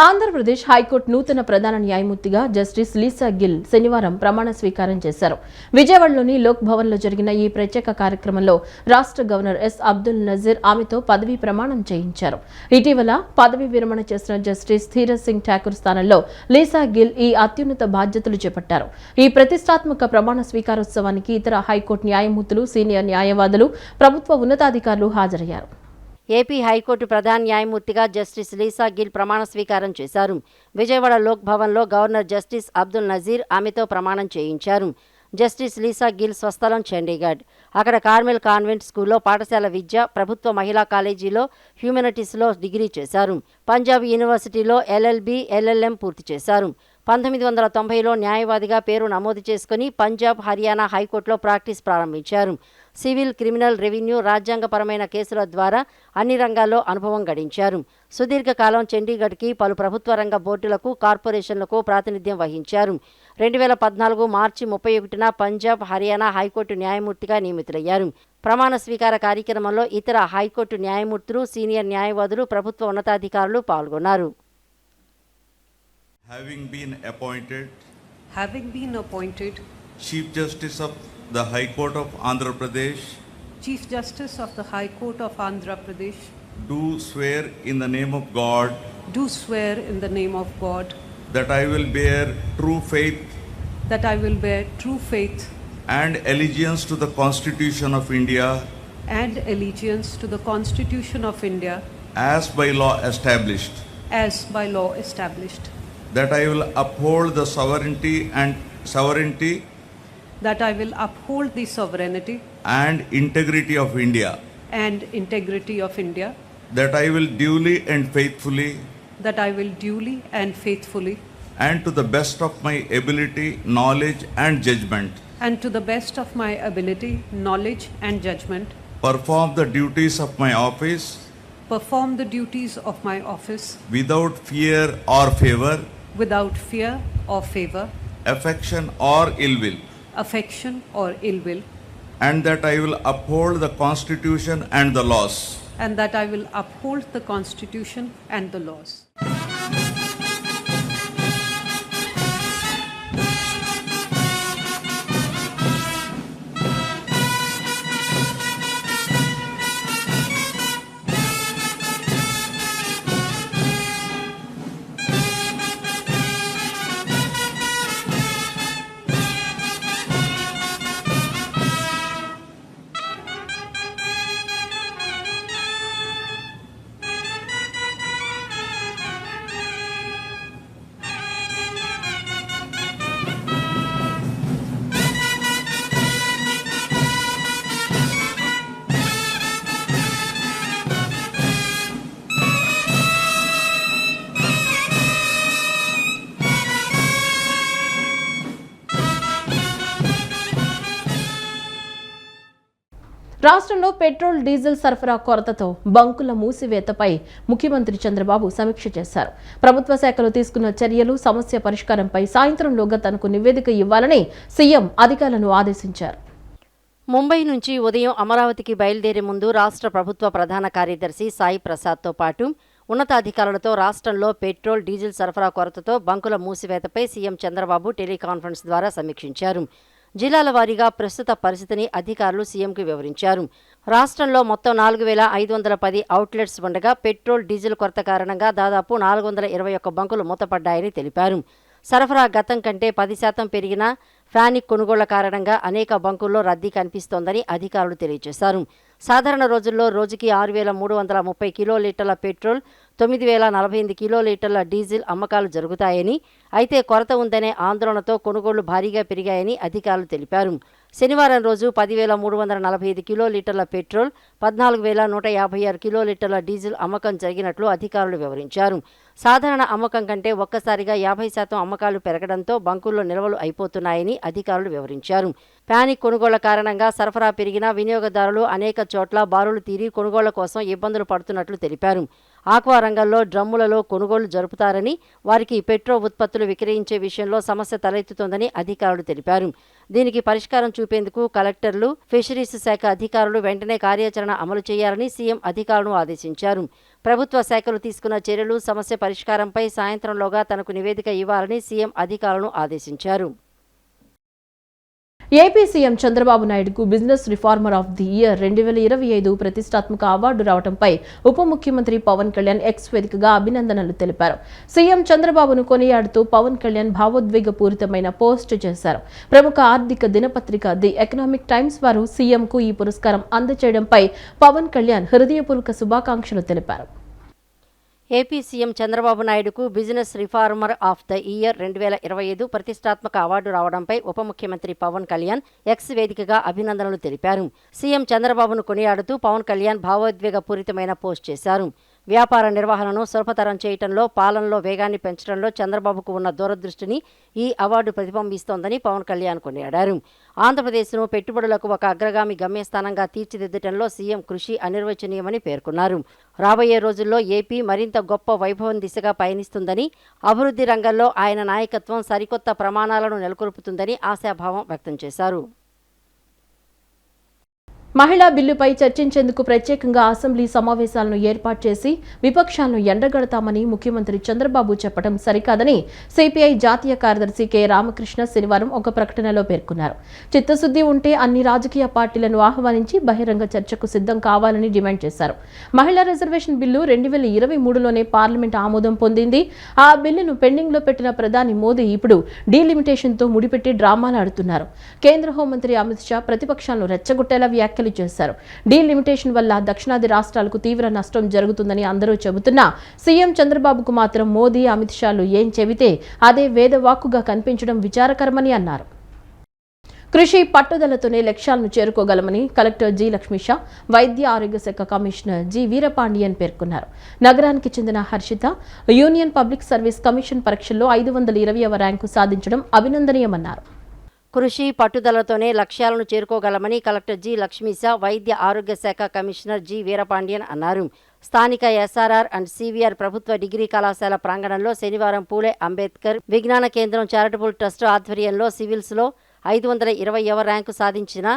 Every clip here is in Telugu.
ఆంధ్రప్రదేశ్ హైకోర్టు నూతన ప్రధాన న్యాయమూర్తిగా జస్టిస్ లీసా గిల్ శనివారం ప్రమాణ స్వీకారం చేశారు. విజయవాడలోని లోక్ భవన్లో జరిగిన ఈ ప్రత్యేక కార్యక్రమంలో రాష్ట్ర గవర్నర్ ఎస్ అబ్దుల్ నజీర్ ఆమెతో పదవీ ప్రమాణం చేయించారు. ఇటీవల పదవీ విరమణ చేసిన జస్టిస్ ధీరజ్ సింగ్ ఠాకూర్ స్థానంలో లీసా గిల్ ఈ అత్యున్నత బాధ్యతలు చేపట్టారు. ఈ ప్రతిష్టాత్మక ప్రమాణ స్వీకారోత్సవానికి ఇతర హైకోర్టు న్యాయమూర్తులు, సీనియర్ న్యాయవాదులు, ప్రభుత్వ ఉన్నతాధికారులు హాజరయ్యారు. ఏపీ హైకోర్టు ప్రధాన న్యాయమూర్తిగా జస్టిస్ లీసా గిల్ ప్రమాణ స్వీకారం చేశారు. విజయవాడ లోక్ భవన్లో గవర్నర్ జస్టిస్ అబ్దుల్ నజీర్ ఆమెతో ప్రమాణం చేయించారు. జస్టిస్ లీసా గిల్ స్వస్థలం చండీగఢ్. అక్కడ కార్మెల్ కాన్వెంట్ స్కూల్లో పాఠశాల విద్య, ప్రభుత్వ మహిళా కాలేజీలో హ్యూమనిటీస్లో డిగ్రీ చేశారు. పంజాబ్ యూనివర్సిటీలో ఎల్ఎల్బి, ఎల్ఎల్ఎం పూర్తి చేశారు. 1990లో న్యాయవాదిగా పేరు నమోదు చేసుకుని పంజాబ్, హర్యానా హైకోర్టులో ప్రాక్టీస్ ప్రారంభించారు. సివిల్, క్రిమినల్, రెవెన్యూ, రాజ్యాంగపరమైన కేసుల ద్వారా అన్ని రంగాల్లో అనుభవం గడించారు. సుదీర్ఘకాలం చండీగఢ్కి పలు ప్రభుత్వ రంగ బోర్డులకు, కార్పొరేషన్లకు ప్రాతినిధ్యం వహించారు. 2014 మార్చి 31న పంజాబ్, హర్యానా హైకోర్టు న్యాయమూర్తిగా నియమితులయ్యారు. ప్రమాణ స్వీకార కార్యక్రమంలో ఇతర హైకోర్టు న్యాయమూర్తులు, సీనియర్ న్యాయవాదులు, ప్రభుత్వ ఉన్నతాధికారులు పాల్గొన్నారు. Having been appointed Chief Justice of the High Court of Andhra Pradesh, Chief Justice of the High Court of Andhra Pradesh, do swear in the name of God do swear in the name of God that I will bear true faith and allegiance to the Constitution of India as by law established, that I will uphold the sovereignty and integrity of India, that I will duly and faithfully and to the best of my ability, knowledge and judgment perform the duties of my office without fear or favor, affection or ill will, and that I will uphold the Constitution and the laws. రాష్ట్రంలో పెట్రోల్, డీజిల్ సరఫరా కొరతతో బంకుల మూసివేతపై ముఖ్యమంత్రి చంద్రబాబు సమీక్ష చేశారు. ప్రభుత్వ శాఖలు తీసుకున్న చర్యలు, సమస్య పరిష్కారంపై సాయంత్రంలోగా తనకు నివేదిక ఇవ్వాలని సీఎం అధికారులను ఆదేశించారు. ముంబై నుంచి ఉదయం అమరావతికి బయలుదేరే ముందు రాష్ట్ర ప్రభుత్వ ప్రధాన కార్యదర్శి సాయి ప్రసాద్తో పాటు ఉన్నతాధికారులతో రాష్ట్రంలో పెట్రోల్, డీజిల్ సరఫరా కొరతతో బంకుల మూసివేతపై సీఎం చంద్రబాబు టెలికాన్ఫరెన్స్ ద్వారా సమీక్షించారు. జిల్లాల వారీగా ప్రస్తుత పరిస్థితిని అధికారులు సీఎంకు వివరించారు. రాష్ట్రంలో మొత్తం 4,510 అవుట్లెట్స్ ఉండగా పెట్రోల్, డీజిల్ కొరత కారణంగా దాదాపు 421 బంకులు మూతపడ్డాయని తెలిపారు. సరఫరా గతం కంటే 10% పెరిగిన ఫ్యానిక్ కొనుగోళ్ల కారణంగా అనేక బంకుల్లో రద్దీ కనిపిస్తోందని అధికారులు తెలియజేశారు. సాధారణ రోజుల్లో రోజుకి 6,330 కిలోలీటర్ల పెట్రోల్, 9,048 కిలోలీటర్ల డీజిల్ అమ్మకాలు జరుగుతాయని, అయితే కొరత ఉందనే ఆందోళనతో కొనుగోళ్లు భారీగా పెరిగాయని అధికారులు తెలిపారు. శనివారం రోజు 10,345 కిలోలీటర్ల పెట్రోల్, 14,156 కిలోలీటర్ల డీజిల్ అమ్మకం జరిగినట్లు అధికారులు వివరించారు. సాధారణ అమ్మకం కంటే ఒక్కసారిగా 50% అమ్మకాలు పెరగడంతో బంకుల్లో నిల్వలు అయిపోతున్నాయని అధికారులు వివరించారు. ప్యానిక్ కొనుగోళ్ల కారణంగా సరఫరా పెరిగినా వినియోగదారులు అనేక చోట్ల బారులు తీరి కొనుగోళ్ల కోసం ఇబ్బందులు పడుతున్నట్లు తెలిపారు. ఆక్వా రంగంలో డ్రమ్ములలో కొనుగోలు జరుపుతారని, వారికి పెట్రో ఉత్పత్తులు విక్రయించే విషయంలో సమస్య తలెత్తుతోందని అధికారులు తెలిపారు. దీనికి పరిష్కారం చూపేందుకు కలెక్టర్లు, ఫిషరీస్ శాఖ అధికారులు వెంటనే కార్యాచరణ అమలు చేయాలని సీఎం అధికారులను ఆదేశించారు. ప్రభుత్వ శాఖలు తీసుకున్న చర్యలు, సమస్య పరిష్కారంపై సాయంత్రంలోగా తనకు నివేదిక ఇవ్వాలని సీఎం అధికారులను ఆదేశించారు. ఏపీ సీఎం చంద్రబాబు నాయుడుకు business reformer of the year 2025 ప్రతిష్టాత్మక అవార్డు రావడంపై ఉప ముఖ్యమంత్రి పవన్ కళ్యాణ్ ఎక్స్ వేదికగా అభినందనలు తెలిపారు. సీఎం చంద్రబాబును కొనియాడుతూ పవన్ కళ్యాణ్ భావోద్వేగపూరితమైన పోస్ట్ చేశారు. ప్రముఖ ఆర్థిక దినపత్రిక ది ఎకనామిక్ టైమ్స్ వారు సీఎంకు ఈ పురస్కారం అందజేయడంపై పవన్ కళ్యాణ్ హృదయపూర్వక శుభాకాంక్షలు తెలిపారు. ఏపీ సీఎం చంద్రబాబు నాయుడుకు business reformer of the year 2025 ప్రతిష్టాత్మక అవార్డు రావడంపై ఉప ముఖ్యమంత్రి పవన్ కళ్యాణ్ ఎక్స్ వేదికగా అభినందనలు తెలిపారు. సీఎం చంద్రబాబును కొనియాడుతూ పవన్ కళ్యాణ్ భావోద్వేగపూరితమైన పోస్ట్ చేశారు. వ్యాపార నిర్వహణను సులభతరం చేయటంలో, పాలనలో వేగాన్ని పెంచడంలో చంద్రబాబుకు ఉన్న దూరదృష్టిని ఈ అవార్డు ప్రతిబింబిస్తోందని పవన్ కళ్యాణ్ కొనియాడారు. ఆంధ్రప్రదేశ్ను పెట్టుబడులకు ఒక అగ్రగామి గమ్యస్థానంగా తీర్చిదిద్దటంలో సీఎం కృషి అనిర్వచనీయమని పేర్కొన్నారు. రాబోయే రోజుల్లో ఏపీ మరింత గొప్ప వైభవం దిశగా పయనిస్తుందని, అభివృద్ధి రంగంలో ఆయన నాయకత్వం సరికొత్త ప్రమాణాలను నెలకొల్పుతుందని ఆశాభావం వ్యక్తం చేశారు. మహిళా బిల్లుపై చర్చించేందుకు ప్రత్యేకంగా అసెంబ్లీ సమావేశాలను ఏర్పాటు చేసి విపక్షాలను ఎండగడతామని ముఖ్యమంత్రి చంద్రబాబు చెప్పడం సరికాదని సిపిఐ జాతీయ కార్యదర్శి కె రామకృష్ణ శనివారం ఒక ప్రకటనలో పేర్కొన్నారు. చిత్తశుద్ధి ఉంటే అన్ని రాజకీయ పార్టీలను ఆహ్వానించి బహిరంగ చర్చకు సిద్ధం కావాలని డిమాండ్ చేశారు. మహిళా రిజర్వేషన్ బిల్లు 2023లోనే పార్లమెంట్ ఆమోదం పొందింది. ఆ బిల్లును పెండింగ్లో పెట్టిన ప్రధాని మోదీ ఇప్పుడు డీలిమిటేషన్తో ముడిపెట్టి డ్రామాలు ఆడుతున్నారు. కేంద్ర హోంమంత్రి అమిత్ షా ప్రతిపక్షాలను రెచ్చగొట్టేలా వ్యాఖ్యలు చేశారు. డీలిమిటేషన్ వల్ల దక్షిణాది రాష్ట్రాలకు తీవ్ర నష్టం జరుగుతుందని అందరూ చెబుతున్నా సీఎం చంద్రబాబుకు మాత్రం మోదీ, అమిత్ షాలు ఏం చెబితే అదే వేదవాక్కుగా కనిపించడం విచారకరమని అన్నారు. కృషి పట్టుదలతోనే లక్ష్యాలను చేరుకోగలమని కలెక్టర్ జి లక్ష్మీషా, వైద్య ఆరోగ్య శాఖ కమిషనర్ జి వీరపాండియన్ పేర్కొన్నారు. నగరానికి చెందిన Harshitha union public service commission పరీక్షల్లో 520వ ర్యాంకు సాధించడం అభినందనీయమన్నారు. కృషి పట్టుదలతోనే లక్ష్యాలను చేరుకోగలమని కలెక్టర్ జి లక్ష్మీశా, వైద్య ఆరోగ్య శాఖ కమిషనర్ జి వీరపాండియన్ అన్నారు. స్థానిక ఎస్ఆర్ఆర్ అండ్ సివిఆర్ ప్రభుత్వ డిగ్రీ కళాశాల ప్రాంగణంలో శనివారం పూలే అంబేద్కర్ విజ్ఞాన కేంద్రం చారిటబుల్ ట్రస్ట్ ఆధ్వర్యంలో సివిల్స్లో 520వ ర్యాంకు సాధించిన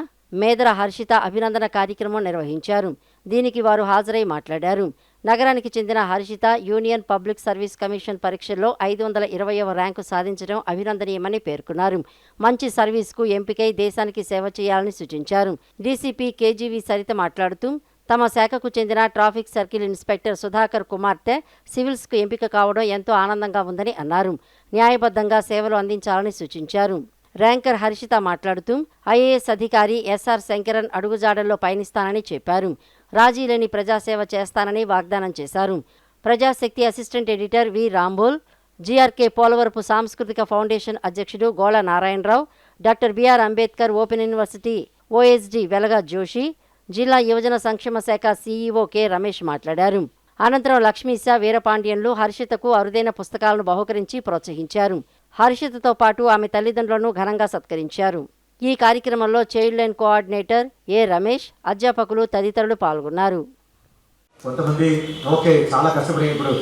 మేదర హర్షిత అభినందన కార్యక్రమం నిర్వహించారు. దీనికి వారు హాజరై మాట్లాడారు. నగరానికి చెందిన Harshitha union public service commission పరీక్షల్లో 520వ ర్యాంకు సాధించడం అభినందనీయమని పేర్కొన్నారు. మంచి సర్వీస్కు ఎంపికై దేశానికి సేవ చేయాలని సూచించారు. డీసీపీ కేజీవీ సరిత మాట్లాడుతూ తమ శాఖకు చెందిన ట్రాఫిక్ సర్కిల్ ఇన్స్పెక్టర్ సుధాకర్ కుమార్తె సివిల్స్కు ఎంపిక కావడం ఎంతో ఆనందంగా ఉందని అన్నారు. న్యాయబద్ధంగా సేవలు అందించాలని సూచించారు. ర్యాంకర్ హర్షిత మాట్లాడుతూ ఐఏఎస్ అధికారి ఎస్ఆర్ శంకరన్ అడుగుజాడల్లో పయనిస్తానని చెప్పారు. రాజీ లేని ప్రజాసేవ చేస్తానని వాగ్దానం చేశారు. Prajasakti assistant editor V Rambol, GRK Polavarapu సాంస్కృతిక ఫౌండేషన్ అధ్యక్షుడు Gola Narayanarao, doctor BR Ambedkar open university OSD Velaga Joshi, జిల్లా యువజన సంక్షేమ శాఖ సీఈఓ కె రమేష్ మాట్లాడారు. అనంతరం లక్ష్మీశా, వీరపాండియన్లు హర్షితకు అరుదైన పుస్తకాలను బహుకరించి ప్రోత్సహించారు. హర్షితతో పాటు ఆమె తల్లిదండ్రులను ఘనంగా సత్కరించారు. ఈ కార్యక్రమంలో చైల్డ్ లైన్ కోఆర్డినేటర్ ఏ రమేష్, అధ్యాపకులు తదితరులు పాల్గొన్నారు. కొంతమంది ఓకే చాలా కష్టపడి ఇప్పుడు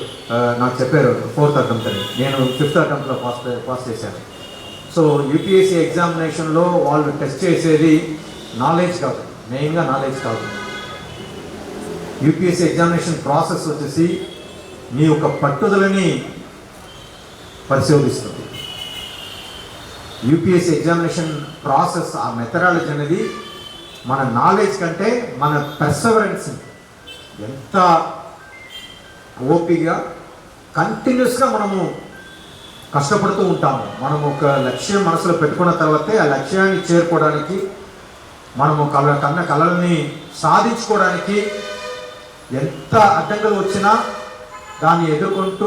నాకు చెప్పారు 4th అటెంప్ట్ అని, నేను 5th అటెంప్ట్లో పాస్ చేశాను. సో యూపీఎస్సీ ఎగ్జామినేషన్లో వాళ్ళు టెస్ట్ చేసేది నాలెడ్జ్ కాదు, మెయిన్గా నాలెడ్జ్ కాదు. యూపీఎస్సీ ఎగ్జామినేషన్ ప్రాసెస్ వచ్చేసి మీ యొక్క పట్టుదలని పరిశోధిస్తుంది. యూపీఎస్సీ ఎగ్జామినేషన్ ప్రాసెస్, ఆ మెథడాలజీ అనేది మన నాలెడ్జ్ కంటే మన పర్సవరెన్స్, ఎంత ఓపిగా కంటిన్యూస్గా మనము కష్టపడుతూ ఉంటాము. మనం ఒక లక్ష్యం మనసులో పెట్టుకున్న తర్వాతే ఆ లక్ష్యాన్ని చేరుకోవడానికి, మనము కన్న కళల్ని సాధించుకోవడానికి ఎంత అడ్డంకులు వచ్చినా దాన్ని ఎదుర్కొంటూ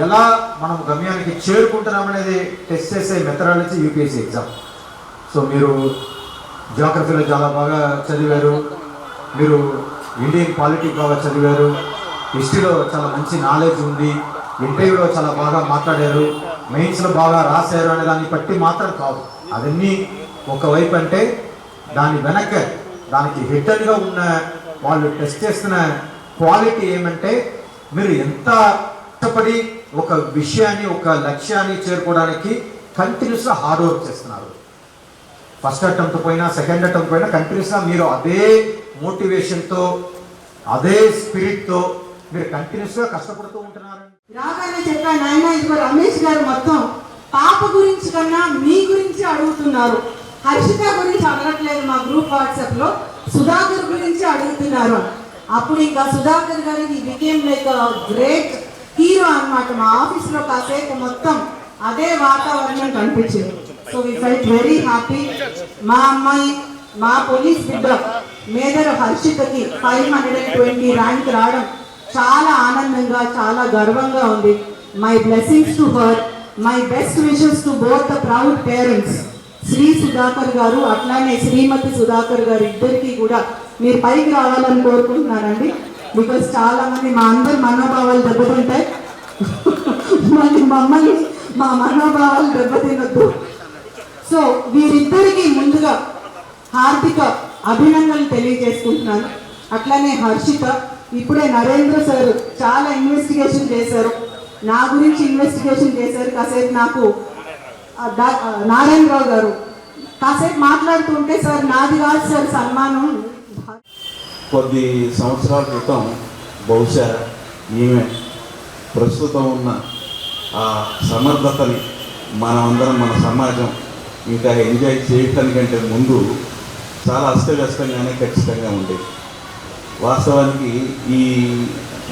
ఎలా మనం గమ్యానికి చేరుకుంటున్నామనేది టెస్ట్ చేసే మెథడాలజీ యూపీఎస్సీ ఎగ్జామ్. సో మీరు జియోగ్రఫీలో చాలా బాగా చదివారు, మీరు ఇండియన్ పాలిటీ బాగా చదివారు, హిస్టరీలో చాలా మంచి నాలెడ్జ్ ఉంది, ఇంటర్వ్యూలో చాలా బాగా మాట్లాడారు, మెయిన్స్లో బాగా రాశారు అనే దాన్ని బట్టి మాత్రం కాదు. అవన్నీ ఒకవైపు అంటే దాని వెనక దానికి హిడెన్గా ఉన్న వాళ్ళు టెస్ట్ చేస్తున్న క్వాలిటీ ఏమంటే మీరు ఎంత కష్టపడి ఒక విషయాన్ని, ఒక లక్ష్యాన్ని చేరుకోవడానికి కంటిన్యూస్గా హార్డ్ వర్క్ చేస్తున్నారు. ఫస్ట్ అటెంప్ట్ పోయినా సెకండ్ అటెంప్ట్ పోయినా కంటిన్యూస్గా మీరు అదే మోటివేషన్తో, అదే స్పిరిట్తో మీరు కంటిన్యూస్గా కష్టపడుతూ ఉంటున్నారు. రాగానే చెప్పాను, నాయన ఇదిగో రమేష్ గారు మొత్తం పాప గురించి కన్నా మీ గురించి అడుగుతున్నారు. హర్షిత గురించి అడగట్లేదు, మా గ్రూప్ వాట్సాప్ లో సుధాకర్ గురించి అడుగుతున్నారు. అప్పుడు ఇంకా సుధాకర్ గారికి బికేమ్ లైక్ గ్రేట్ హీరో అన్నమాట. మా ఆఫీస్ లో కాసేపు మొత్తం అదే వాతావరణం కనిపించింది. So we felt very happy. మా అమ్మాయి, మా పోలీస్ బిడ్డ మేజర్ హర్షితకి 520 ర్యాంక్ రావడం చాలా ఆనందంగా, చాలా గర్వంగా ఉంది. My blessings to her, my best wishes to both the proud parents. Shri Sudhakar garu అట్లానే శ్రీమతి సుధాకర్ గారు ఇద్దరికి కూడా మీరు పైకి రావాలని కోరుకుంటున్నానండి. బికాస్ చాలా మంది మా అందరి మనోభావాలు దెబ్బతింటాయి, మళ్ళీ మమ్మల్ని మా మనోభావాలు దెబ్బతినొద్దు. సో వీరిద్దరికి ముందుగా హార్దిక అభినందనలు తెలియజేసుకుంటున్నాను. అట్లానే హర్షిత, ఇప్పుడే నరేంద్ర సార్ చాలా ఇన్వెస్టిగేషన్ చేశారు, నా గురించి ఇన్వెస్టిగేషన్ చేశారు. కాసేపు నాకు నారాయణరావు గారు కాసేపు మాట్లాడుతుంటే, సార్ నాది కాదు సార్ సన్మానం. కొద్ది సంవత్సరాల క్రితం బహుశా ఈమె ప్రస్తుతం ఉన్న ఆ సమర్థతని మనమందరం, మన సమాజం ఇంకా ఎంజాయ్ చేయటానికంటే ముందు చాలా అస్తవ్యస్తంగానే ఖచ్చితంగా ఉండేది. వాస్తవానికి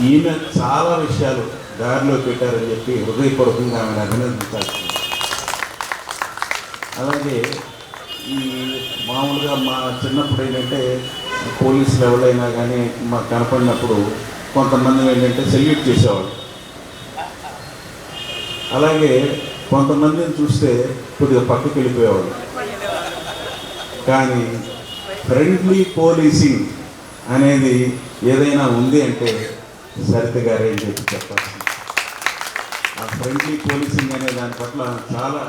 ఈమె చాలా విషయాలు దారిలో పెట్టారని చెప్పి హృదయపూర్వకంగా ఆమెను అభినందించాల్సింది. అలాగే మామూలుగా మా చిన్నప్పుడు ఏంటంటే పోలీసులు ఎవరైనా కానీ మాకు కనపడినప్పుడు కొంతమంది ఏంటంటే సెల్యూట్ చేసేవాళ్ళు. అలాగే కొంతమందిని చూస్తే కొద్దిగా పక్కకి వెళ్ళిపోయేవాళ్ళు. కానీ ఫ్రెండ్లీ పోలీసింగ్ అనేది ఏదైనా ఉంది అంటే సరిత గారే అని చెప్పి చెప్పాల్సింది. ఆ ఫ్రెండ్లీ పోలీసింగ్ అనే దాని పట్ల చాలా.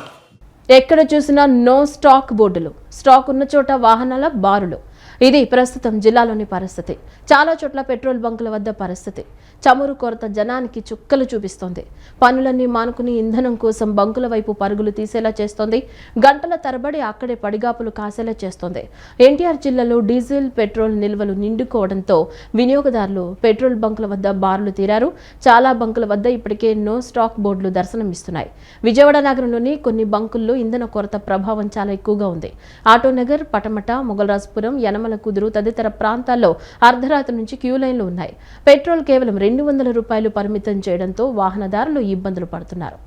ఎక్కడ చూసినా నో స్టాక్ బోర్డులు, స్టాక్ ఉన్న చోట వాహనాల బారులు. ఇది ప్రస్తుతం జిల్లాలోని పరిస్థితి. చాలా చోట్ల పెట్రోల్ బంకుల వద్ద పరిస్థితి. చమురు కొరత జనానికి చుక్కలు చూపిస్తోంది. పనులన్నీ మానుకుని ఇంధనం కోసం బంకుల వైపు పరుగులు తీసేలా చేస్తోంది. గంటల తరబడి అక్కడే పడిగాపులు కాసేలా చేస్తోంది. ఎన్టీఆర్ జిల్లాలో డీజిల్, పెట్రోల్ నిల్వలు నిండుకోవడంతో వినియోగదారులు పెట్రోల్ బంకుల వద్ద బారులు తీరారు. చాలా బంకుల వద్ద ఇప్పటికే నో స్టాక్ బోర్డులు దర్శనమిస్తున్నాయి. విజయవాడ నగరంలోని కొన్ని బంకుల్లో ఇంధన కొరత ప్రభావం చాలా ఎక్కువగా ఉంది. ఆటోనగర్, పటమట, మొగల్రాజపురం, యనమల కుదురు తదితర ప్రాంతాల్లో అర్ధరాత్రి నుంచి క్యూ లైన్లు ఉన్నాయి. పెట్రోల్ కేవలం 200 రూపాయలు పరిమితం చేయడంతో వాహనదారులు ఇబ్బందులు పడుతున్నారు.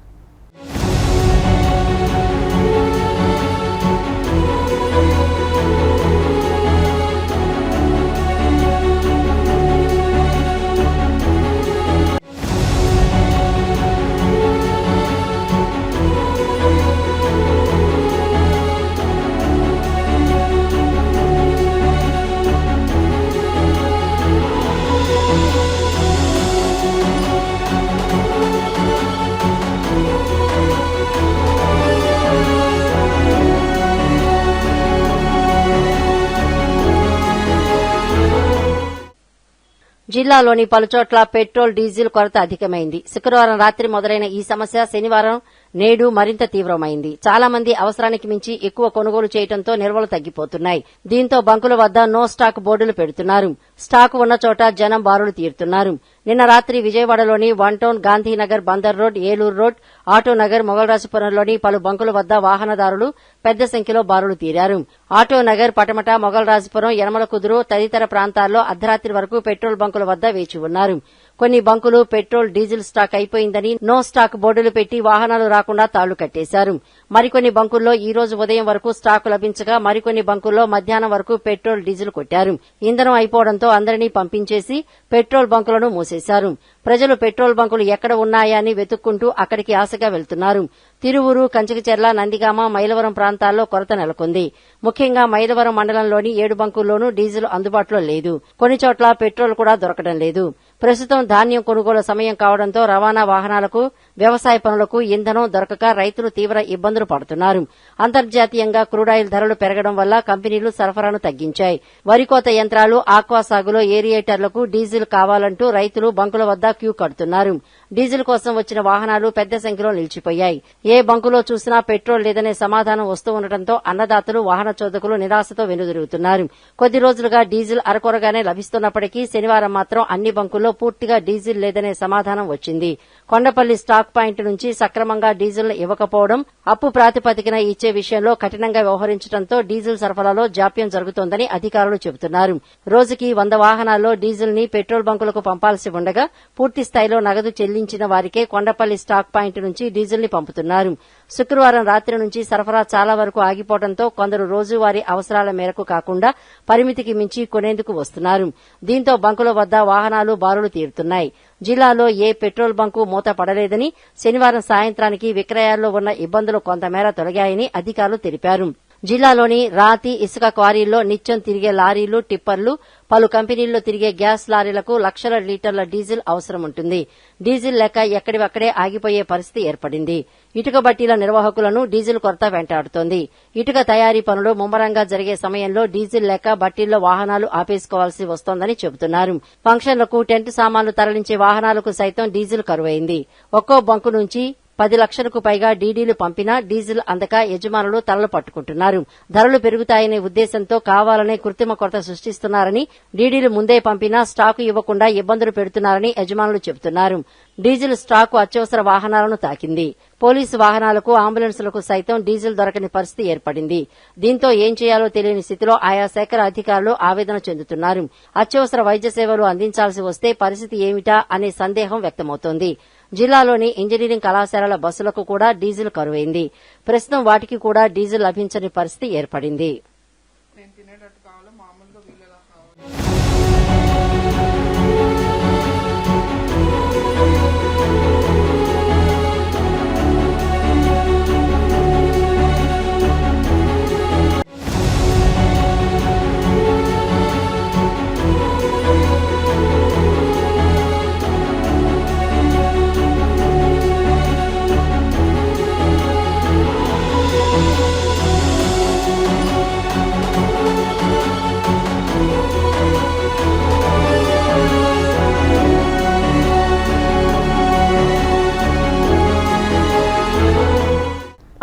జిల్లాలోని పలుచోట్ల పెట్రోల్, డీజిల్ కొరత అధికమైంది. శుక్రవారం రాత్రి మొదలైన ఈ సమస్య శనివారం, నేడు మరింత తీవ్రమైంది. చాలా మంది అవసరానికి మించి ఎక్కువ కొనుగోలు చేయడంతో నిల్వలు తగ్గిపోతున్నాయి. దీంతో బంకుల వద్ద నో స్టాక్ బోర్డులు పెడుతున్నారు. స్టాకు ఉన్న చోట జనం బారులు తీరుతున్నారు. నిన్న రాత్రి విజయవాడలోని one town, Gandhinagar, Bandar road, Eluru road, Autonagar, మొగల్రాజపురంలోని పలు బంకుల వద్ద వాహనదారులు పెద్ద సంఖ్యలో బారులు తీరారు. ఆటోనగర్, పటమట, మొగల్రాజపురం, యనమల కుదురు తదితర ప్రాంతాల్లో అర్ధరాత్రి వరకు పెట్రోల్ బంకుల వద్ద వేచి ఉన్నారు. కొన్ని బంకులు పెట్రోల్, డీజిల్ స్టాక్ అయిపోయిందని నో స్టాక్ బోర్డులు పెట్టి వాహనాలు రాకుండా తాళ్లు కట్టేశారు. మరికొన్ని బంకుల్లో ఈ రోజు ఉదయం వరకు స్టాకు లభించగా మరికొన్ని బంకుల్లో మధ్యాహ్నం వరకు పెట్రోల్, డీజిల్ కొట్టారు. ఇంధనం అయిపోవడంతో అందరినీ పంపించేసి పెట్రోల్ బంకులను మూసేశారు. ప్రజలు పెట్రోల్ బంకులు ఎక్కడ ఉన్నాయా అని వెతుక్కుంటూ అక్కడికి ఆశగా వెళ్తున్నారు. తిరువురు, కంచకచెర్ల, నందిగామ, మైలవరం ప్రాంతాల్లో కొరత నెలకొంది. ముఖ్యంగా మైలవరం మండలంలోని 7 బంకుల్లోనూ డీజిల్ అందుబాటులో లేదు. కొన్ని చోట్ల పెట్రోల్ కూడా దొరకడం లేదు. ప్రస్తుతం ధాన్యం కొనుగోలు సమయం కావడంతో రవాణా వాహనాలకు వ్యవసాయ పనులకు ఇంధనం దొరకక రైతులు తీవ్ర ఇబ్బందులు పడుతున్నారు. అంతర్జాతీయంగా క్రూడాయిల్ ధరలు పెరగడం వల్ల కంపెనీలు సరఫరాను తగ్గించాయి. వరి కోత యంత్రాలు, ఆక్వా సాగులో ఏరియేటర్లకు డీజిల్ కావాలంటూ రైతులు బంకుల వద్ద క్యూ కడుతున్నారు. డీజిల్ కోసం వచ్చిన వాహనాలు పెద్ద సంఖ్యలో నిలిచిపోయాయి. ఏ బంకులో చూసినా పెట్రోల్ లేదనే సమాధానం వస్తూ ఉండటంతో అన్నదాతలు, వాహన చోదకులు నిరాశతో వెనుదిరుగుతున్నారు. కొద్ది రోజులుగా డీజిల్ అరకొరగానే లభిస్తున్నప్పటికీ శనివారం మాత్రం అన్ని బంకుల్లో పూర్తిగా డీజిల్ లేదనే సమాధానం వచ్చింది. కొండపల్లి స్టాక్ పాయింట్ నుంచి సక్రమంగా డీజిల్ ఇవ్వకపోవడం, అప్పు ప్రాతిపదికన ఇచ్చే విషయంలో కఠినంగా వ్యవహరించడంతో డీజిల్ సరఫరాలో జాప్యం జరుగుతోందని అధికారులు చెబుతున్నారు. రోజుకి 100 వాహనాల్లో డీజిల్ ని పెట్రోల్ బంకులకు పంపాల్సి ఉండగా పూర్తి స్థాయిలో నగదు చెల్లించిన వారికే కొండపల్లి స్టాక్ పాయింట్ నుంచి డీజిల్ ని పంపుతున్నారు. శుక్రవారం రాత్రి నుంచి సరఫరా చాలా వరకు ఆగిపోవడంతో కొందరు రోజువారీ అవసరాల మేరకు కాకుండా పరిమితికి మించి కొనేందుకు వస్తున్నారు. దీంతో బంకుల వద్ద వాహనాలు బారులు తీరుతున్నాయి. జిల్లాలో ఏ పెట్రోల్ బంకు మూత పడలేదని, శనివారం సాయంత్రానికి విక్రయాల్లో ఉన్న ఇబ్బందులు కొంతమేర తొలగాయని అధికారులు తెలిపారు. జిల్లాలోని రాతి, ఇసుక క్వారీల్లో నిత్యం తిరిగే లారీలు, టిప్పర్లు, పలు కంపెనీల్లో తిరిగే గ్యాస్ లారీలకు లక్షల లీటర్ల డీజిల్ అవసరం ఉంటుంది. డీజిల్ లేక ఎక్కడివక్కడే ఆగిపోయే పరిస్థితి ఏర్పడింది. ఇటుక బట్టీల నిర్వాహకులను డీజిల్ కొరత వెంటాడుతోంది. ఇటుక తయారీ పనులు ముమ్మరంగా జరిగే సమయంలో డీజిల్ లేక బట్టీల్లో వాహనాలు ఆపేసుకోవాల్సి వస్తోందని చెబుతున్నారు. ఫంక్షన్లకు టెంట్ సామాన్లు తరలించే వాహనాలకు సైతం డీజిల్ కరువైంది. ఒక్కో బంకు నుంచి 10 లక్షలకు పైగా డీడీలు పంపినా డీజిల్ అందక యజమానులు తలలు పట్టుకుంటున్నారు. ధరలు పెరుగుతాయనే ఉద్దేశంతో కావాలనే కృత్రిమ కొరత సృష్టిస్తున్నారని, డీడీలు ముందే పంపినా స్టాకు ఇవ్వకుండా ఇబ్బందులు పెడుతున్నారని యజమానులు చెబుతున్నారు. డీజిల్ స్టాకు అత్యవసర వాహనాలను తాకింది. పోలీసు వాహనాలకు, అంబులెన్సులకు సైతం డీజిల్ దొరకని పరిస్థితి ఏర్పడింది. దీంతో ఏం చేయాలో తెలియని స్థితిలో ఆయా శాఖల అధికారులు ఆవేదన చెందుతున్నారు. అత్యవసర వైద్య సేవలు అందించాల్సి వస్తే పరిస్థితి ఏమిటా అనే సందేహం వ్యక్తమవుతోంది. జిల్లాలోని ఇంజనీరింగ్ కళాశాలల బస్సులకు కూడా డీజిల్ కరువైంది. ప్రస్తుతం వాటికి కూడా డీజిల్ లభించని పరిస్థితి ఏర్పడింది.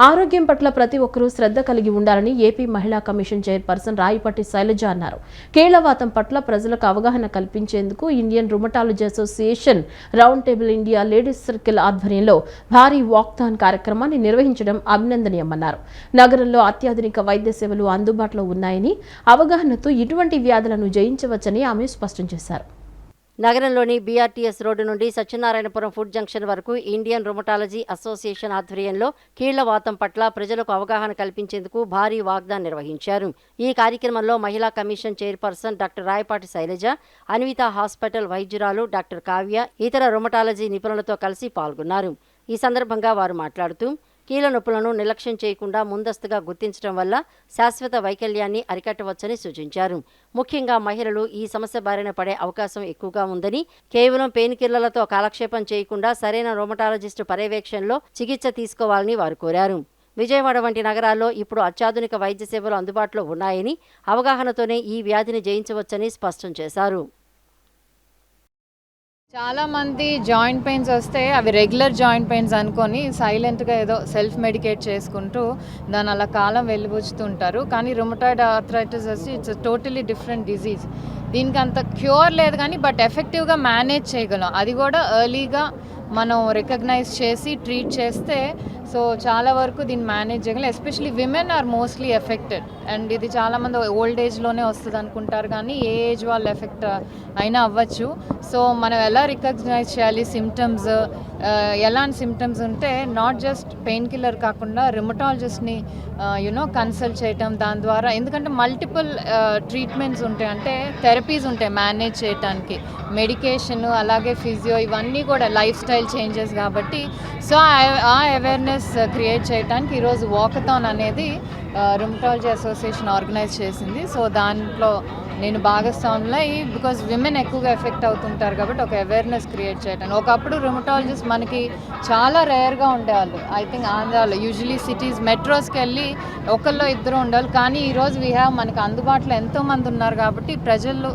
ఆరోగ్యం పట్ల ప్రతి ఒక్కరూ శ్రద్ధ కలిగి ఉండాలని ఏపీ మహిళా కమిషన్ చైర్పర్సన్ రాయిపాటి శైలజ అన్నారు. కీళ్లవాతం పట్ల ప్రజలకు అవగాహన కల్పించేందుకు Indian rheumatology association round table India ladies circle ఆధ్వర్యంలో భారీ వాక్థాన్ కార్యక్రమాన్ని నిర్వహించడం అభినందనీయమన్నారు. నగరంలో అత్యాధునిక వైద్య సేవలు అందుబాటులో ఉన్నాయని, అవగాహనతో ఇటువంటి వ్యాధులను జయించవచ్చని ఆమె స్పష్టం చేశారు. నగరంలోని బీఆర్టీఎస్ రోడ్డు నుండి సత్యనారాయణపురం ఫుడ్ జంక్షన్ వరకు ఇండియన్ రుమటాలజీ అసోసియేషన్ ఆధ్వర్యంలో కీళ్లవాతం పట్ల ప్రజలకు అవగాహన కల్పించేందుకు భారీ వాగ్దాన్ నిర్వహించారు. ఈ కార్యక్రమంలో మహిళా commission chairperson doctor Rayapati Sailaja, Anvitha hospital వైద్యురాలు డాక్టర్ కావ్య, ఇతర రుమటాలజీ నిపుణులతో కలిసి పాల్గొన్నారు. ఈ సందర్భంగా వారు మాట్లాడుతూ కీళ్ల నొప్పులను నిర్లక్ష్యం చేయకుండా ముందస్తుగా గుర్తించడం వల్ల శాశ్వత వైకల్యాన్ని అరికట్టవచ్చని సూచించారు. ముఖ్యంగా మహిళలు ఈ సమస్య బారిన పడే అవకాశం ఎక్కువగా ఉందని, కేవలం పెయిన్ కిల్లర్లతో కాలక్షేపం చేయకుండా సరైన రుమటాలజిస్టు పర్యవేక్షణలో చికిత్స తీసుకోవాలని వారు కోరారు. విజయవాడ వంటి నగరాల్లో ఇప్పుడు అత్యాధునిక వైద్య సేవలు అందుబాటులో ఉన్నాయని, అవగాహనతోనే ఈ వ్యాధిని జయించవచ్చని స్పష్టం చేశారు. చాలామంది జాయింట్ పెయిన్స్ వస్తే అవి రెగ్యులర్ జాయింట్ పెయిన్స్ అనుకొని సైలెంట్గా ఏదో సెల్ఫ్ మెడికేట్ చేసుకుంటూ దాని అలా కాలం వెళ్ళిపుచ్చుతుంటారు. కానీ రుమటాయిడ్ ఆర్థరైటిస్ వచ్చి ఇట్స్ టోటలీ డిఫరెంట్ డిజీజ్. దీనికి అంత క్యూర్ లేదు కానీ బట్ ఎఫెక్టివ్గా మేనేజ్ చేయగలం. అది కూడా ఎర్లీగా మనం రికగ్నైజ్ చేసి ట్రీట్ చేస్తే సో చాలా వరకు దీన్ని మేనేజ్ చేయగలం. Especially women are mostly affected. And ఇది చాలామంది ఓల్డ్ ఏజ్లోనే వస్తుంది అనుకుంటారు కానీ ఏ ఏజ్ వాళ్ళు ఎఫెక్ట్ అయినా అవ్వచ్చు. సో మనం ఎలా రికగ్నైజ్ చేయాలి సిమ్టమ్స్, ఎలాంటి సిమ్టమ్స్ ఉంటే నాట్ జస్ట్ పెయిన్ కిల్లర్ కాకుండా రుమటాలజిస్ట్ని కన్సల్ట్ చేయటం. దాని ద్వారా ఎందుకంటే మల్టిపుల్ ట్రీట్మెంట్స్ ఉంటాయి, అంటే థెరపీస్ ఉంటాయి మేనేజ్ చేయడానికి, మెడికేషన్ అలాగే ఫిజియో ఇవన్నీ కూడా లైఫ్ స్టైల్ చేంజెస్ కాబట్టి సో ఆ అవేర్నెస్ అవేర్నెస్ క్రియేట్ చేయడానికి ఈరోజు వాకథాన్ అనేది రుమటాలజీ అసోసియేషన్ ఆర్గనైజ్ చేసింది. సో దాంట్లో నేను భాగస్వామిలో బికాజ్ విమెన్ ఎక్కువగా ఎఫెక్ట్ అవుతుంటారు కాబట్టి ఒక అవేర్నెస్ క్రియేట్ చేయడానికి. ఒకప్పుడు రుమటాలజిస్ట్ మనకి చాలా రేర్గా ఉండేవాళ్ళు. ఐ థింక్ ఆంధ్రాలో యూజువలీ సిటీస్ మెట్రోస్కి వెళ్ళి ఒకళ్ళు ఇద్దరు ఉండేవాళ్ళు. కానీ ఈరోజు మనకి అందుబాటులో ఎంతోమంది ఉన్నారు కాబట్టి ప్రజలు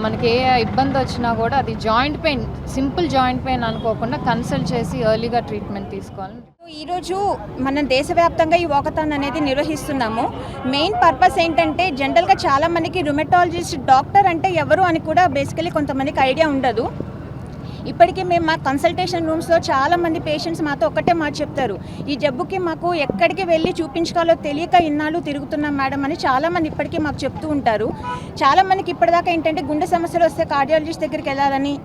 మనకి ఏ ఇబ్బంది వచ్చినా కూడా అది joint pain, simple joint pain అనుకోకుండా కన్సల్ట్ చేసి ఎర్లీగా ట్రీట్మెంట్ తీసుకోవాలి. ఈరోజు మనం దేశవ్యాప్తంగా ఈ వాకథాన్ అనేది నిర్వహిస్తున్నాము. మెయిన్ పర్పస్ ఏంటంటే జనరల్గా చాలామందికి రుమటాలజిస్ట్ డాక్టర్ అంటే ఎవరు అని కూడా బేసికలీ కొంతమందికి ఐడియా ఉండదు. ఇప్పటికీ మేము మా కన్సల్టేషన్ రూమ్స్లో చాలామంది పేషెంట్స్ మాతో ఒక్కటే మాట చెప్తారు, ఈ జబ్బుకి మాకు ఎక్కడికి వెళ్ళి చూపించుకోవాలో తెలియక ఇన్నాళ్ళు తిరుగుతున్నాం మేడం అని చాలామంది ఇప్పటికీ మాకు చెప్తూ ఉంటారు. చాలామందికి ఇప్పటిదాకా ఏంటంటే గుండె సమస్యలు వస్తే కార్డియాలజిస్ట్ దగ్గరికి వెళ్ళాలని,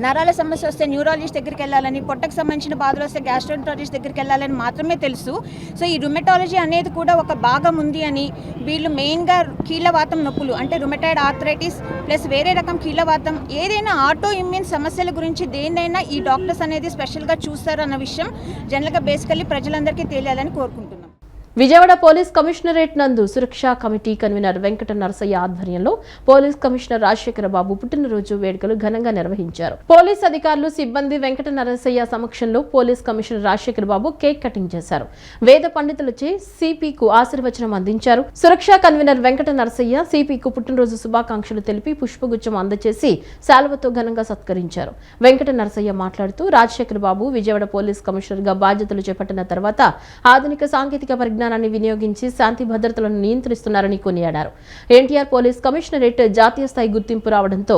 నరాల సమస్య వస్తే న్యూరాలజిస్ట్ దగ్గరికి వెళ్ళాలని, పొట్టకు సంబంధించిన బాధలు వస్తే గ్యాస్ట్రోంటాలజిస్ట్ దగ్గరికి వెళ్ళాలని మాత్రమే తెలుసు. సో ఈ రుమటాలజీ అనేది కూడా ఒక భాగం ఉంది అని వీళ్ళు మెయిన్గా కీళ్ళవాతం నొప్పులు అంటే రుమటాయిడ్ ఆర్థరైటిస్ ప్లస్ వేరే రకం కీళ్ళవాతం ఏదైనా ఆటో ఇమ్యూన్ సమస్యల గురించి దేన్నైనా ఈ డాక్టర్స్ అనేది స్పెషల్గా చూస్తారు అన్న విషయం జనరల్గా బేసికల్లీ ప్రజలందరికీ తెలియాలని కోరుకుంటున్నాం. విజయవాడ పోలీస్ కమిషనరేట్ నందు సురక్షా కమిటీ కన్వీనర్ వెంకట నరసయ్య ఆధ్వర్యంలో పోలీస్ కమిషనర్ రాజశేఖర బాబు పుట్టినరోజు వేడుకలు ఘనంగా నిర్వహించారు. పోలీస్ అధికారులు, సిబ్బంది వెంకట నరసయ్య సమక్షంలో పోలీస్ కమిషనర్ రాజశేఖర బాబు కేక్ కటింగ్ చేశారు. వేద పండితులచే సిపికు ఆశీర్వచనం అందించారు. సురక్షా కన్వీనర్ వెంకట నరసయ్య సిపికు పుట్టినరోజు శుభాకాంక్షలు తెలిపి పుష్పగుచ్చం అందజేసి శాలువతో ఘనంగా సత్కరించారు. వెంకట నరసయ్య మాట్లాడుతూ రాజశేఖర బాబు విజయవాడ పోలీస్ కమిషనర్ గా బాధ్యతలు చేపట్టిన తర్వాత ఆధునిక సాంకేతిక పరిజ్ఞానాన్ని వినియోగించి శాంతి భద్రతలను నియంత్రిస్తున్నారని కొనియాడారు. ఎన్టీఆర్ పోలీస్ కమిషనరేట్ జాతీయ స్థాయి గుర్తింపు రావడంతో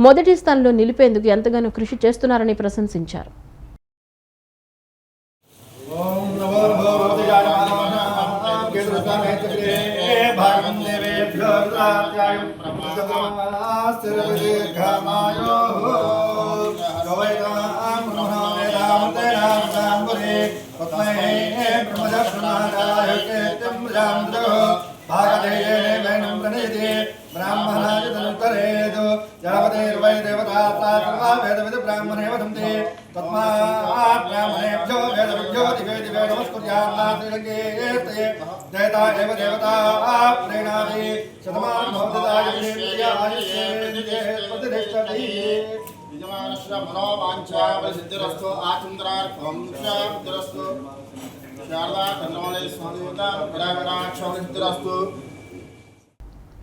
మొదటి స్థానంలో నిలిపేందుకు ఎంతగానో కృషి చేస్తున్నారని ప్రశంసించారు.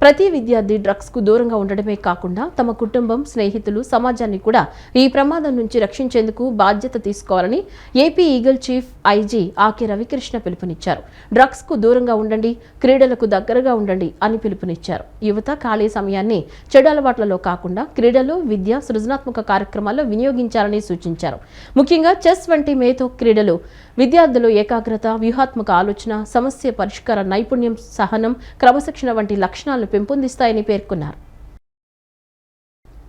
ప్రతి విద్యార్థి డ్రగ్స్ కు దూరంగా ఉండడమే కాకుండా తమ కుటుంబం, స్నేహితులు, సమాజాన్ని కూడా ఈ ప్రమాదం నుంచి రక్షించేందుకు బాధ్యత తీసుకోవాలని AP eagle chief IG Ake Ravikrishna పిలుపునిచ్చారు. డ్రగ్స్ కు దూరంగా ఉండండి, క్రీడలకు దగ్గరగా ఉండండి అని పిలుపునిచ్చారు. యువత ఖాళీ సమయాన్ని చెడు అలవాట్లలో కాకుండా క్రీడలు, విద్య, సృజనాత్మక కార్యక్రమాల్లో వినియోగించాలని సూచించారు. ముఖ్యంగా చెస్ వంటి మేధో క్రీడలు విద్యార్థులు ఏకాగ్రత, వ్యూహాత్మక ఆలోచన, సమస్య పరిష్కార నైపుణ్యం, సహనం, క్రమశిక్షణ వంటి లక్షణాలను పెంపొందిస్తాయని పేర్కొన్నారు.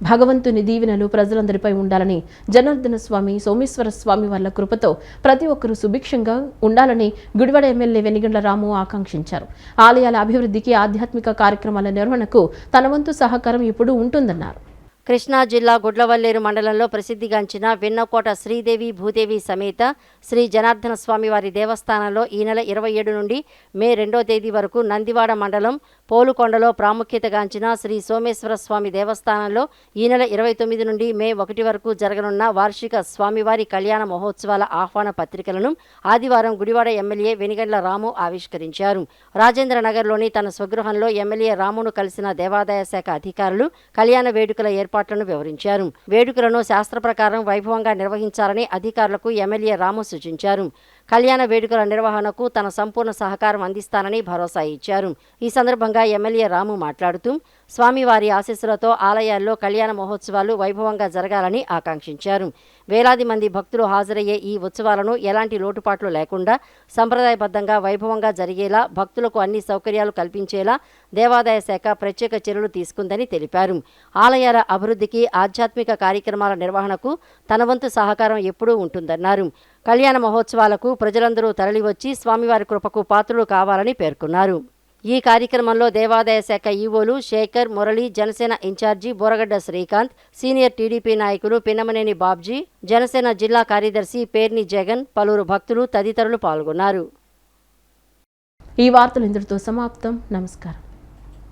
భగవంతుని దీవెనలు ప్రజలందరిపై ఉండాలని, జనార్దన స్వామి, సోమేశ్వర స్వామి వాళ్ళ కృపతో ప్రతి ఒక్కరూ సుభిక్షంగా ఉండాలని గుడివాడ ఎమ్మెల్యే వెనిగండ్ల రాము ఆకాంక్షించారు. ఆలయాల అభివృద్ధికి, ఆధ్యాత్మిక కార్యక్రమాల నిర్వహణకు తన వంతు సహకారం ఇప్పుడు ఉంటుందన్నారు. కృష్ణా జిల్లా గుడ్లవల్లేరు మండలంలో ప్రసిద్ధిగాంచిన వెన్నకోట శ్రీదేవి భూదేవి సమేత శ్రీ జనార్దన స్వామివారి దేవస్థానంలో ఈ నెల 27 నుండి మే 2వ తేదీ వరకు, నందివాడ మండలం పోలుకొండలో ప్రాముఖ్యతగాంచిన శ్రీ సోమేశ్వర స్వామి దేవస్థానంలో ఈ నెల 29 నుండి మే 1 వరకు జరగనున్న వార్షిక స్వామివారి కళ్యాణ మహోత్సవాల ఆహ్వాన పత్రికలను ఆదివారం గుడివాడ ఎమ్మెల్యే వెనిగండ్ల రాము ఆవిష్కరించారు. రాజేంద్రనగర్లోని తన స్వగృహంలో ఎమ్మెల్యే రామును కలిసిన దేవాదాయ శాఖ అధికారులు కళ్యాణ వేడుకల ఏర్పాట్లను వివరించారు. వేడుకలను శాస్త్ర ప్రకారం వైభవంగా నిర్వహించాలని అధికారులకు ఎమ్మెల్యే రాము సూచించారు. కళ్యాణ వేడుకల నిర్వహణకు తన సంపూర్ణ సహకారం అందిస్తానని భరోసా ఇచ్చారు. ఈ సందర్భంగా ఎమ్మెల్యే రాము మాట్లాడుతూ స్వామివారి ఆశీస్సులతో ఆలయాల్లో కళ్యాణ మహోత్సవాలు వైభవంగా జరగాలని ఆకాంక్షించారు. వేలాది మంది భక్తులు హాజరయ్యే ఈ ఉత్సవాలను ఎలాంటి లోటుపాట్లు లేకుండా సంప్రదాయబద్ధంగా వైభవంగా జరిగేలా భక్తులకు అన్ని సౌకర్యాలు కల్పించేలా దేవాదాయ శాఖ ప్రత్యేక చర్యలు తీసుకుందని తెలిపారు. ఆలయాల అభివృద్ధికి, ఆధ్యాత్మిక కార్యక్రమాల నిర్వహణకు తన వంతు సహకారం ఎప్పుడూ ఉంటుందన్నారు. కళ్యాణ మహోత్సవాలకు ప్రజలందరూ తరలివచ్చి స్వామివారి కృపకు పాత్రులు కావాలని పేర్కొన్నారు. ఈ కార్యక్రమంలో దేవాదాయ శాఖ ఈవోలు Sekhar, Murali, Janasena incharge Boragadda Srikanth, senior TDP నాయకులు పిన్నమనేని బాబ్జీ, జనసేన జిల్లా కార్యదర్శి పేర్ని జగన్, పలువురు భక్తులు తదితరులు పాల్గొన్నారు. ఈ వార్తలు ఇంతటితో సమాప్తం. నమస్కారం.